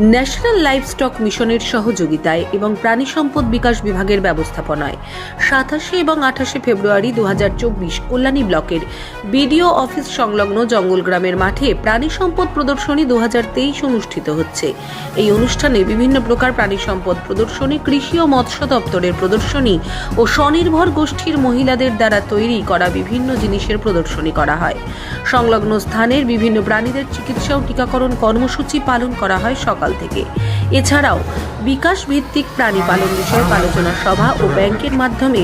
National livestock মিশনের সহযোগিতায় এবং প্রাণী সম্পদ বিকাশ বিভাগের ব্যবস্থাপনায় 27 এবং 28 ফেব্রুয়ারি 2024 কল্যাণী ব্লকের বিডিও অফিস সংলগ্ন জঙ্গলগ্রামের মাঠে প্রাণী সম্পদ প্রদর্শনী 2023 অনুষ্ঠিত হচ্ছে। এই অনুষ্ঠানে বিভিন্ন প্রকার প্রাণী সম্পদ প্রদর্শনী, কৃষি ও মৎস্য দপ্তরের প্রদর্শনী ও স্বনির্ভর গোষ্ঠীর মহিলাদের দ্বারা তৈরি করা বিভিন্ন জিনিসের প্রদর্শনী করা হয়। সংলগ্ন স্থানের বিভিন্ন প্রাণীদের চিকিৎসা ও টিকাকরণ কর্মসূচি পালন করা হয় সকাল থেকে। এছাড়াও বিকাশ ভিত্তিক প্রাণী পালন বিষয়ক আলোচনা সভা ও ব্যাংকের মাধ্যমে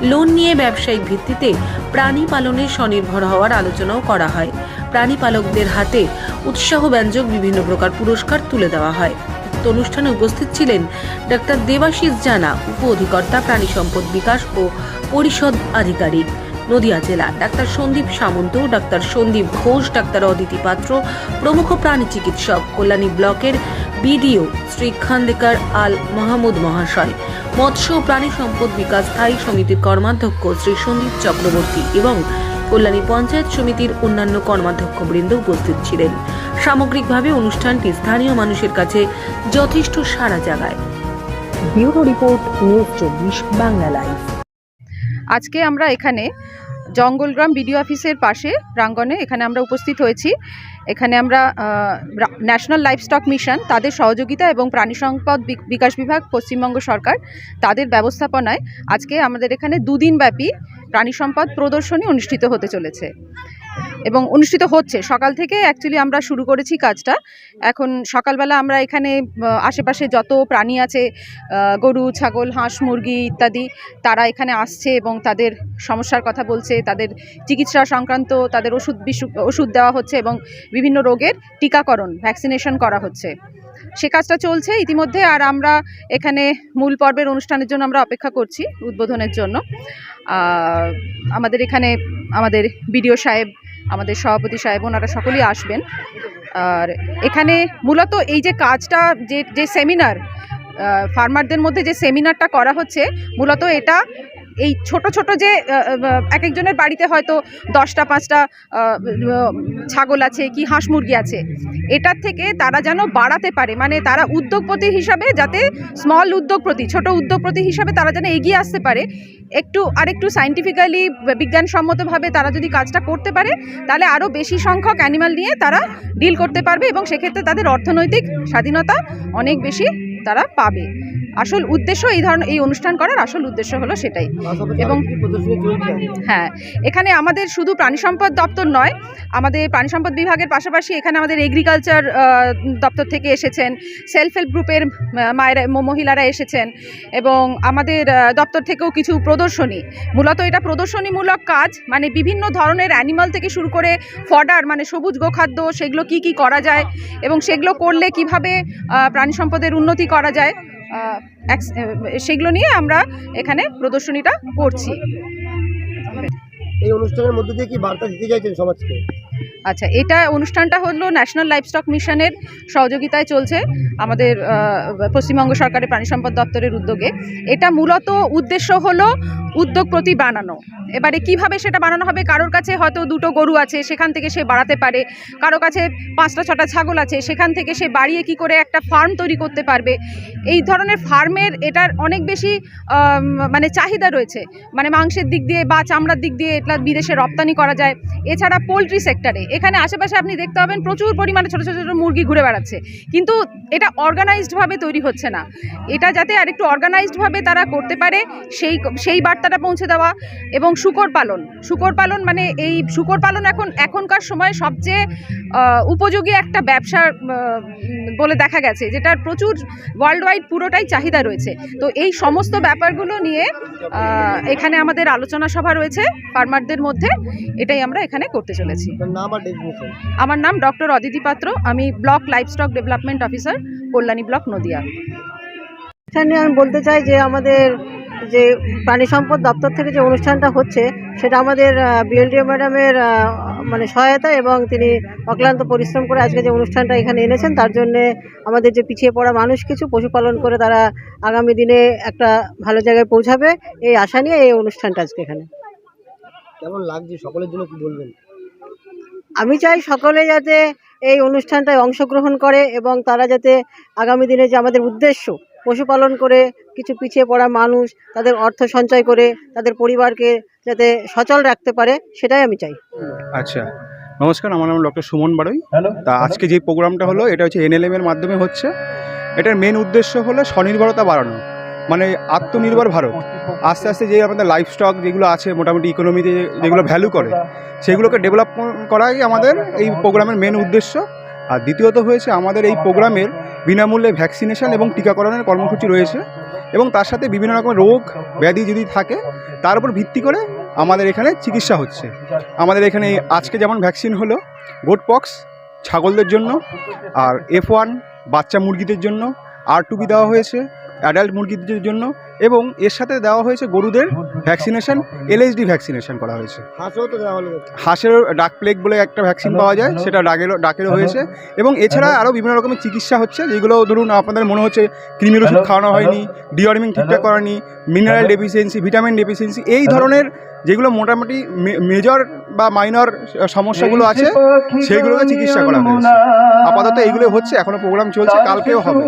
লোন নিয়ে ব্যবসায়িক ভিত্তিতে প্রাণী পালনে স্বনির্ভর হওয়ার আলোচনাও করা হয়। প্রাণী পালকদের হাতে উৎসাহব্যঞ্জক বিভিন্ন প্রকার পুরস্কার তুলে দেওয়া হয়। অনুষ্ঠানে উপস্থিত ছিলেন ডাক্তার দেবাশিস জানা, উপ অধিকর্তা প্রাণী সম্পদ বিকাশ ও পরিষদ আধিকারিক নদিয়া জেলা, ডাক্তার সন্দীপ সামন্ত, ডাক্তার সন্দীপ ঘোষ, ডাক্তার অদিতি পাত্র প্রমুখ প্রাণী চিকিৎসক, কল্যাণী ব্লকের বিডিও শ্রী খান্দেকার আল মাহমুদ মহাশয়, মৎস্য ও প্রাণী সম্পদ বিকাশ স্থায়ী সমিতির কর্মাধ্যক্ষ শ্রী সন্দীপ চক্রবর্তী এবং কল্যাণী পঞ্চায়েত সমিতির অন্যান্য কর্মাধ্যক্ষবৃন্দ উপস্থিত ছিলেন। সামগ্রিকভাবে অনুষ্ঠানটি স্থানীয় মানুষের কাছে যথেষ্ট সাড়া জাগায়। Bureau report, news 24 Bangla live. আজকে আমরা এখানে জঙ্গলগ্রাম বিডিও অফিসের পাশে প্রাঙ্গণে এখানে আমরা উপস্থিত হয়েছি। এখানে আমরা ন্যাশনাল লাইভস্টক মিশন, তাদের সহযোগিতা এবং প্রাণী সম্পদ বিকাশ বিভাগ, পশ্চিমবঙ্গ সরকার, তাদের ব্যবস্থাপনায় আজকে আমাদের এখানে দুদিনব্যাপী প্রাণী সম্পদ প্রদর্শনী অনুষ্ঠিত হতে চলেছে এবং অনুষ্ঠিত হচ্ছে। সকাল থেকে অ্যাকচুয়ালি আমরা শুরু করেছি কাজটা। এখন সকালবেলা আমরা এখানে আশেপাশে যত প্রাণী আছে, গরু, ছাগল, হাঁস, মুরগি ইত্যাদি, তারা এখানে আসছে এবং তাদের সমস্যার কথা বলছে, তাদের চিকিৎসা সংক্রান্ত তাদের ওষুধ দেওয়া হচ্ছে এবং বিভিন্ন রোগের টিকাকরণ, ভ্যাকসিনেশন করা হচ্ছে। সে কাজটা চলছে ইতিমধ্যে। আর আমরা এখানে মূল পর্বের অনুষ্ঠানের জন্য আমরা অপেক্ষা করছি, উদ্বোধনের জন্য। আমাদের এখানে আমাদের বিডিও সাহেব, আমাদের সভাপতি সাহেব, ওনারা সকলেই আসবেন। আর এখানে মূলত এই যে কাজটা, যে সেমিনার ফার্মারদের মধ্যে যে সেমিনারটা করা হচ্ছে, মূলত এটা এই ছোট ছোট যে এক একজনের বাড়িতে হয়তো 10টা 5টা ছাগল আছে কি হাঁস মুরগি আছে, এটার থেকে তারা যেন বাড়াতে পারে, মানে তারা উদ্যোগপতি হিসাবে, যাতে স্মল উদ্যোগপতি, ছোট উদ্যোগপতি হিসাবে তারা যেন এগিয়ে আসতে পারে, আরেকটু সায়েন্টিফিক্যালি বিজ্ঞানসম্মতভাবে তারা যদি কাজটা করতে পারে, তাহলে আরও বেশি সংখ্যক অ্যানিমাল নিয়ে তারা ডিল করতে পারবে এবং সেক্ষেত্রে তাদের অর্থনৈতিক স্বাধীনতা অনেক বেশি তারা পাবে। আসল উদ্দেশ্য এই অনুষ্ঠান করার আসল উদ্দেশ্য হলো সেটাই। এবং হ্যাঁ, এখানে আমাদের শুধু প্রাণী সম্পদ দপ্তর নয়, আমাদের প্রাণী সম্পদ বিভাগের পাশাপাশি এখানে আমাদের এগ্রিকালচার দপ্তর থেকে এসেছেন, সেলফ হেল্প গ্রুপের মহিলারা এসেছেন এবং আমাদের দপ্তর থেকেও কিছু প্রদর্শনী, মূলত এটা প্রদর্শনীমূলক কাজ, মানে বিভিন্ন ধরনের অ্যানিমাল থেকে শুরু করে ফডার, মানে সবুজ গোখাদ্য, সেগুলো কি করা যায় এবং সেগুলো করলে কিভাবে প্রাণী সম্পদের উন্নতি করা যায়, সেগুলো নিয়ে আমরা এখানে প্রদর্শনীটা করছি। এই অনুষ্ঠানের মধ্যে দিয়ে কি বার্তা দিতে চাইছেন সমাজকে? আচ্ছা, এটা অনুষ্ঠানটা হলো ন্যাশনাল লাইভস্টক মিশনের সহযোগিতায় চলছে, আমাদের পশ্চিমবঙ্গ সরকারের প্রাণী সম্পদ দপ্তরের উদ্যোগে। এটা মূলত উদ্দেশ্য হলো উদ্যোগপতি বানানো। এবারে কিভাবে সেটা বানানো হবে, কারোর কাছে হয়তো 2টো গরু আছে, সেখান থেকে সে বাড়াতে পারে, কারো কাছে 5টা 6টা ছাগল আছে, সেখান থেকে সে বাড়িয়ে কি করে একটা ফার্ম তৈরি করতে পারবে। এই ধরনের ফার্মের এটার অনেক বেশি মানে চাহিদা রয়েছে, মানে মাংসের দিক দিয়ে বা চামড়ার দিক দিয়ে এটা বিদেশে রপ্তানি করা যায়। এছাড়া পোলট্রি সেক্টরে এখানে আশেপাশে আপনি দেখতে পাবেন প্রচুর পরিমাণে ছোটো ছোটো মুরগি ঘুরে বেড়াচ্ছে, কিন্তু এটা অর্গানাইজডভাবে তৈরি হচ্ছে না। এটা যাতে আরেকটু অর্গানাইজডভাবে তারা করতে পারে, সেই বার্তাটা পৌঁছে দেওয়া। এবং শূকর পালন, মানে এই শূকর পালন এখনকার সময়ে সবচেয়ে উপযোগী একটা ব্যবসা বলে দেখা গেছে, যেটার প্রচুর ওয়ার্ল্ড ওয়াইড পুরোটাই চাহিদা রয়েছে। তো এই সমস্ত ব্যাপারগুলো নিয়ে এখানে আমাদের আলোচনা সভা রয়েছে ফার্মারদের মধ্যে, এটাই আমরা এখানে করতে চলেছি। আমার নাম ডক্টর অদিতি পাত্র, আমি block livestock development officer, Kalyani block, Nadia. এখানে আমি বলতে চাই যে আমাদের যে প্রাণী সম্পদ দপ্তর থেকে যে অনুষ্ঠানটা হচ্ছে, সেটা আমাদের বিএলডিও ম্যাডামের মানে সহায়তা, এবং তিনি অক্লান্ত পরিশ্রম করে আজকে যে অনুষ্ঠানটা এখানে এনেছেন, তার জন্যে আমাদের যে পিছিয়ে পড়া মানুষ কিছু পশুপালন করে তারা আগামী দিনে একটা ভালো জায়গায় পৌঁছাবে, এই আশা নিয়ে এই অনুষ্ঠানটা আজকে এখানে। কেমন লাগছে সকলের জন্য, কি বলবেন? আমি চাই সকলে যাতে এই অনুষ্ঠানটায় অংশগ্রহণ করে এবং তারা যাতে আগামী দিনে যে আমাদের উদ্দেশ্য পশুপালন করে কিছু পিছিয়ে পড়া মানুষ তাদের অর্থ সঞ্চয় করে তাদের পরিবারকে যাতে সচল রাখতে পারে, সেটাই আমি চাই। আচ্ছা, নমস্কার, আমার নাম ডক্টর সুমন বাড়ই। তা আজকে যে প্রোগ্রামটা হলো এটা হচ্ছে NLM এর মাধ্যমে হচ্ছে। এটার মেন উদ্দেশ্য হলো স্বনির্ভরতা বাড়ানো, মানে আত্মনির্ভর ভারত। আস্তে আস্তে যে আমাদের লাইফ স্টক যেগুলো আছে মোটামুটি ইকোনমিতে যেগুলো ভ্যালু করে সেগুলোকে ডেভেলপ করাই আমাদের এই প্রোগ্রামের মেন উদ্দেশ্য। আর দ্বিতীয়ত হয়েছে আমাদের এই প্রোগ্রামের বিনামূল্যে ভ্যাকসিনেশন এবং টিকাকরণের কর্মসূচি রয়েছে, এবং তার সাথে বিভিন্ন রকম রোগ ব্যাধি যদি থাকে তার উপর ভিত্তি করে আমাদের এখানে চিকিৎসা হচ্ছে। আমাদের এখানে আজকে যেমন ভ্যাকসিন হলো গোট পক্স ছাগলদের জন্য, আর F1 বাচ্চা মুরগিদের জন্য, R2B দেওয়া হয়েছে অ্যাডাল্ট মুরগিদের জন্য, এবং এর সাথে দেওয়া হয়েছে গরুদের ভ্যাকসিনেশন LHD ভ্যাকসিনেশন করা হয়েছে। হাঁসও তো দেওয়া হলো। হাঁসেরও ডাক প্লেগ বলে একটা ভ্যাকসিন পাওয়া যায়, সেটা ডাকেরও হয়েছে। এবং এছাড়া আরও বিভিন্ন রকমের চিকিৎসা হচ্ছে, যেগুলো ধরুন আপনাদের মনে হচ্ছে কৃমির ওষুধ খাওয়ানো হয়নি, ডিওয়ার্মিং ঠিকঠাক করানি, মিনারেল ডেফিসিয়েন্সি, ভিটামিন ডেফিসিয়েন্সি, এই ধরনের যেগুলো মোটামুটি মেজর বা মাইনর সমস্যাগুলো আছে সেইগুলোকে চিকিৎসা করা হয়েছে। আপাতত এইগুলো হচ্ছে, এখনও প্রোগ্রাম চলছে, কালকেও হবে।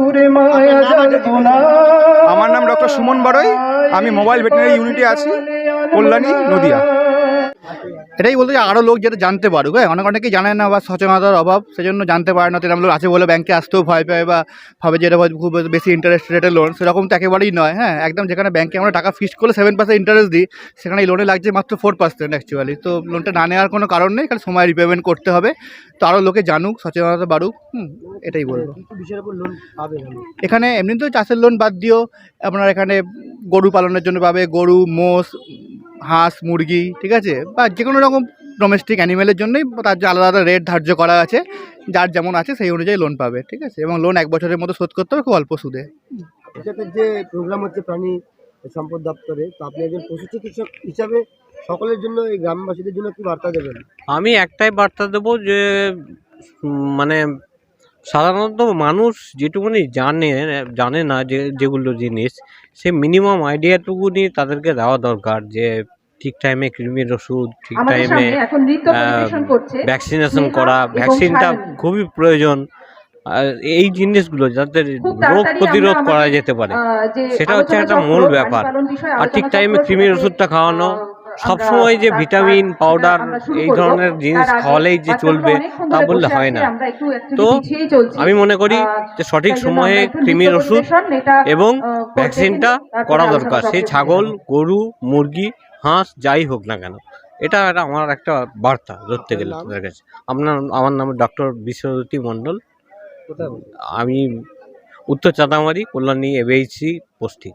আমার নাম ডক্টর সুমন বাড়ই, আমি মোবাইল ভেটেরিনারি ইউনিটে আছি, কল্যাণী, নদিয়া। এটাই বলতে যে আরও লোক যেটা জানতে পারুক, হ্যাঁ, অনেকেই জানে না বা সচেতনতার অভাব, সেজন্য জানতে পারে না। তেরকম লোক আছে বলে ব্যাংকে আসতেও ভয় পায় বা ভাবে যে এটা খুব বেশি ইন্টারেস্ট রেটের লোন, সেরকম তো একেবারেই নয়। হ্যাঁ, একদম যেখানে ব্যাংকে আমরা টাকা ফিক্সড করলে 7% ইন্টারেস্ট দিই, সেখানে এই লোনে লাগছে মাত্র 4% অ্যাকচুয়ালি। তো লোনটা না নেওয়ার কোনো কারণ নেই, কারণ সময় রিপেমেন্ট করতে হবে। তো আরও লোকে জানুক, সচেতনতা বাড়ুক, এটাই বলবো। বিষয়ের উপর লোন পাবেন? এখানে এমনিতেও চাষের লোন বাদ দিয়েও আপনার এখানে গরু পালনের জন্য পাবে, গরু, মোষ, হাঁস, মুরগি, ঠিক আছে, বা যে কোনো রকম ডোমেস্টিক অ্যানিমেলের জন্যই তার যে আলাদা আলাদা রেট ধার্য করা আছে, যার যেমন আছে সেই অনুযায়ী লোন পাবে, ঠিক আছে। এবং লোন 1 বছরের মতো শোধ করতে হবে খুব অল্প সুদে। এটাতে যে প্রোগ্রাম হচ্ছে প্রাণী সম্পদ দপ্তরে, তো আপনি একজন পশু চিকিৎসক হিসাবে সকলের জন্য, এই গ্রামবাসীদের জন্য কি বার্তা দেবেন? আমি একটাই বার্তা দেবো যে মানে সাধারণত মানুষ যেটুকুনি জানে না যেগুলো জিনিস, সে মিনিমাম আইডিয়াটুকুনি তাদেরকে দেওয়া দরকার, যে ঠিক টাইমে কৃমির ওষুধ, ঠিক টাইমে ভ্যাকসিনেশন করা, ভ্যাকসিনটা খুবই প্রয়োজন। আর এই জিনিসগুলো যাতে রোগ প্রতিরোধ করা যেতে পারে, সেটা হচ্ছে একটা মূল ব্যাপার। আর ঠিক টাইমে কৃমির ওষুধটা খাওয়ানো, সবসময় যে ভিটামিন পাউডার এই ধরনের জিনিস খাওয়ালেই যে চলবে তা বললে হয় না। তো আমি মনে করি যে সঠিক সময়ে কৃমির ওষুধ এবং ভ্যাকসিনটা করা দরকার, সেই ছাগল, গরু, মুরগি, হাঁস যাই হোক না কেন। এটা আমার একটা বার্তা ধরতে গেলে তাদের কাছে। আমার নাম ডক্টর বিশ্বজ্যোতি মণ্ডল, আমি উত্তর চাঁদামারি, কল্যাণী ABHC পোস্টিং।